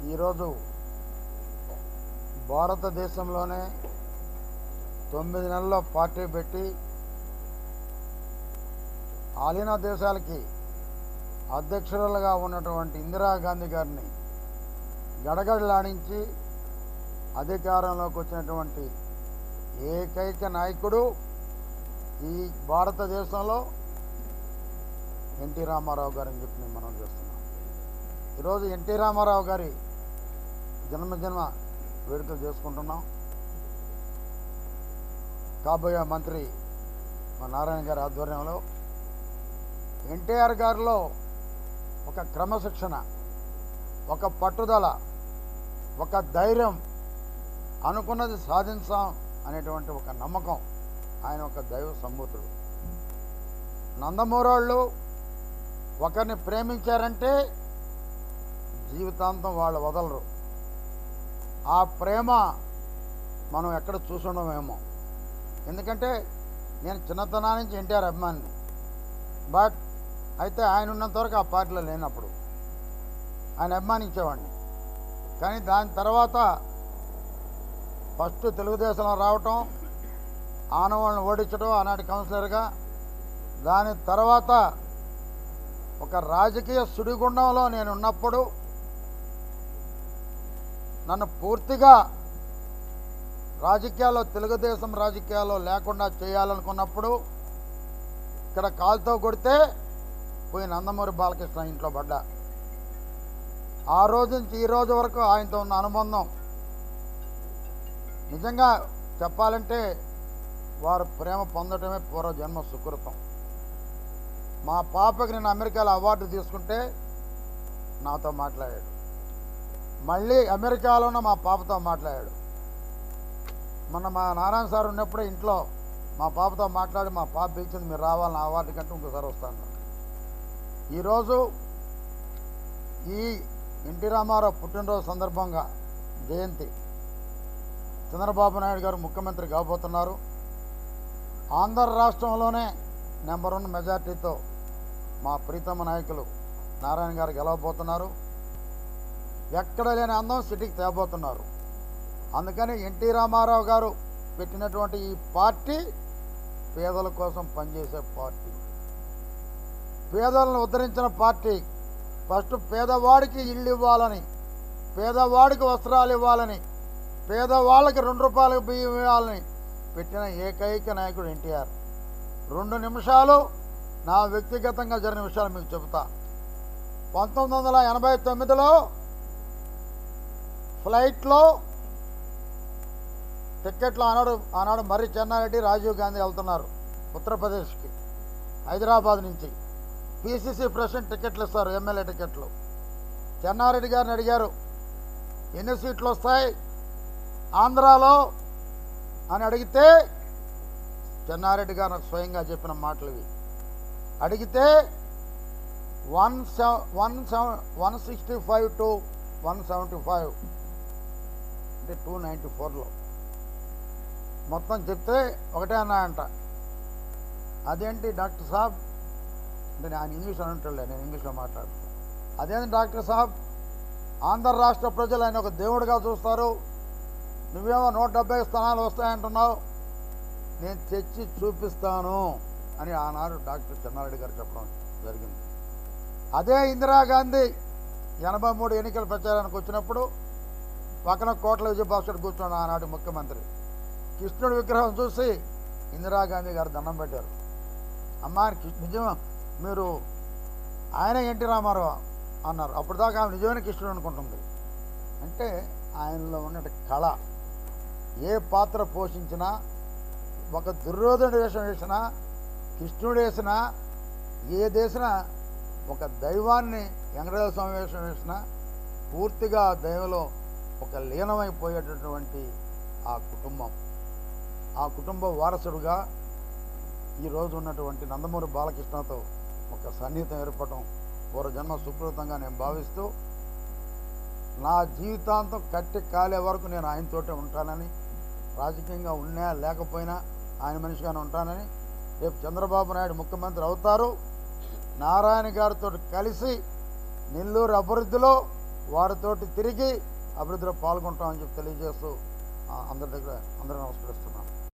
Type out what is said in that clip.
ఈరోజు భారతదేశంలోనే 9 నెలల్లో పార్టీ పెట్టి ఆలినా దేశాలకి అధ్యక్షురాలుగా ఉన్నటువంటి ఇందిరాగాంధీ గారిని గడగడలాడించి అధికారంలోకి వచ్చినటువంటి ఏకైక నాయకుడు ఈ భారతదేశంలో ఎన్టీ రామారావు గారని చెప్పి మనం చేస్తున్నాం. ఈరోజు ఎన్టీ రామారావు గారి జన్మదిన వేడుకలు చేసుకుంటున్నాం. కాబోయే మంత్రి మా నారాయణ గారి ఆధ్వర్యంలో ఎన్టీఆర్ గారిలో ఒక క్రమశిక్షణ, ఒక పట్టుదల, ఒక ధైర్యం, అనుకున్నది సాధించాం అనేటువంటి ఒక నమ్మకం. ఆయన ఒక దైవ సంబూతుడు. నందమూరోళ్ళు ఒకరిని ప్రేమించారంటే జీవితాంతం వాళ్ళు వదలరు. ఆ ప్రేమ మనం ఎక్కడ చూసుండమేమో. ఎందుకంటే నేను చిన్నతనా నుంచి ఎన్టీఆర్ అభిమానిని. బట్ అయితే ఆయన ఉన్నంత వరకు ఆ పార్టీలో లేనప్పుడు ఆయన అభిమానించేవాడిని. కానీ దాని తర్వాత ఫస్ట్ తెలుగుదేశంలో రావటం, ఆనవాళ్ళని ఓడించడం ఆనాటి కౌన్సిలర్గా, దాని తర్వాత ఒక రాజకీయ సుడిగుండంలో నేను ఉన్నప్పుడు నన్ను పూర్తిగా రాజకీయాల్లో, తెలుగుదేశం రాజకీయాల్లో లేకుండా చేయాలనుకున్నప్పుడు ఇక్కడ కాలుతో కొడితే పోయి నందమూరి బాలకృష్ణ ఇంట్లో పడ్డా. ఆ రోజు నుంచి ఈ రోజు వరకు ఆయనతో ఉన్న అనుబంధం నిజంగా చెప్పాలంటే వారు ప్రేమ పొందటమే పూర్వజన్మ సుకృతం. మా పాపకి నేను అమెరికాలో అవార్డు తీసుకుంటే నాతో మాట్లాడాడు. మళ్ళీ అమెరికాలోనే మా పాపతో మాట్లాడాడు. మొన్న మా నారాయణ సార్ ఉన్నప్పుడే ఇంట్లో మా పాపతో మాట్లాడి, మా పాప పిలిచింది, మీరు రావాలని అవార్డు కంటే ఇంకోసారి వస్తాను. ఈరోజు ఈ ఎన్టీ రామారావు పుట్టినరోజు సందర్భంగా జయంతి, చంద్రబాబు నాయుడు గారు ముఖ్యమంత్రి కాబోతున్నారు. ఆంధ్ర రాష్ట్రంలోనే నెంబర్ 1 మెజార్టీతో మా ప్రీతమ నాయకులు నారాయణ గారు గెలవబోతున్నారు. ఎక్కడ లేని అందం సిటీకి తేబోతున్నారు. అందుకని ఎన్టీ రామారావు గారు పెట్టినటువంటి ఈ పార్టీ పేదల కోసం పనిచేసే పార్టీ, పేదలను ఉద్ధరించిన పార్టీ. ఫస్ట్ పేదవాడికి ఇల్లు ఇవ్వాలని, పేదవాడికి వస్త్రాలు ఇవ్వాలని, పేదవాళ్ళకి 2 రూపాయలకు బియ్యం ఇవ్వాలని పెట్టిన ఏకైక నాయకుడు ఎన్టీఆర్. 2 నిమిషాలు నా వ్యక్తిగతంగా జరిగిన విషయాలు మీకు చెబుతా. 1989లో ఫ్లైట్లో టిక్కెట్లు ఆనాడు మర్రి చెన్నారెడ్డి, రాజీవ్ గాంధీ వెళ్తున్నారు ఉత్తరప్రదేశ్కి, హైదరాబాద్ నుంచి. పిసిసి ప్రెసిడెంట్ టికెట్లు ఇస్తారు, ఎమ్మెల్యే టికెట్లు. చెన్నారెడ్డి గారిని అడిగారు, ఎన్ని సీట్లు వస్తాయి ఆంధ్రాలో అని అడిగితే, చెన్నారెడ్డి గారు నాకు స్వయంగా చెప్పిన మాటలు ఇవి. అడిగితే 165 to 175 అంటే 294లో మొత్తం చెప్తే ఒకటే అన్నాయంట. అదేంటి డాక్టర్ సాబ్ అంటే ఆయన ఇంగ్లీష్ అంటుండే, నేను ఇంగ్లీష్లో మాట్లాడుతాను. అదేంటి డాక్టర్ సాబ్, ఆంధ్ర రాష్ట్ర ప్రజలు ఆయన ఒక దేవుడిగా చూస్తారు, నువ్వేమో 170 స్థానాలు వస్తాయంటున్నావు, నేను తెచ్చి చూపిస్తాను అని ఆనాడు డాక్టర్ చెన్నారెడ్డి గారు చెప్పడం జరిగింది. అదే ఇందిరాగాంధీ 83 ఎన్నికల ప్రచారానికి వచ్చినప్పుడు పక్కన కోట్ల విజయభాస్కర్ కూర్చోండి, ఆనాటి ముఖ్యమంత్రి. కృష్ణుడి విగ్రహం చూసి ఇందిరాగాంధీ గారు దండం పెట్టారు. అమ్మా నిజం, మీరు ఆయన ఎన్టీ రామారావు అన్నారు. అప్పుడు దాకా ఆమె నిజమైన కృష్ణుడు అనుకుంటుంది. అంటే ఆయనలో ఉన్న కళ, ఏ పాత్ర పోషించినా, ఒక దుర్యోధనుడు వేషం వేసినా, కృష్ణుడు వేసినా, ఏదేసినా, ఒక దైవాన్ని వెంకటేశ్వర స్వామి వేషం వేసినా పూర్తిగా దైవంలో ఒక లీనమైపోయేటటువంటి ఆ కుటుంబ వారసుడుగా ఈరోజు ఉన్నటువంటి నందమూరి బాలకృష్ణతో ఒక సన్నిహితం ఏర్పడటం పూర్వజన్మ సుకృతంగా నేను భావిస్తూ, నా జీవితాంతం కట్టి కాలే వరకు నేను ఆయనతోటే ఉంటానని, రాజకీయంగా ఉన్నా లేకపోయినా ఆయన మనిషిగానే ఉంటానని. రేపు చంద్రబాబు నాయుడు ముఖ్యమంత్రి అవుతారు, నారాయణ గారితో కలిసి నెల్లూరు అభివృద్ధిలో వారితోటి తిరిగి అభివృద్ధిలో పాల్గొంటామని చెప్పి తెలియజేస్తూ అందరి దగ్గర అందరూ నమస్కరిస్తున్నాను.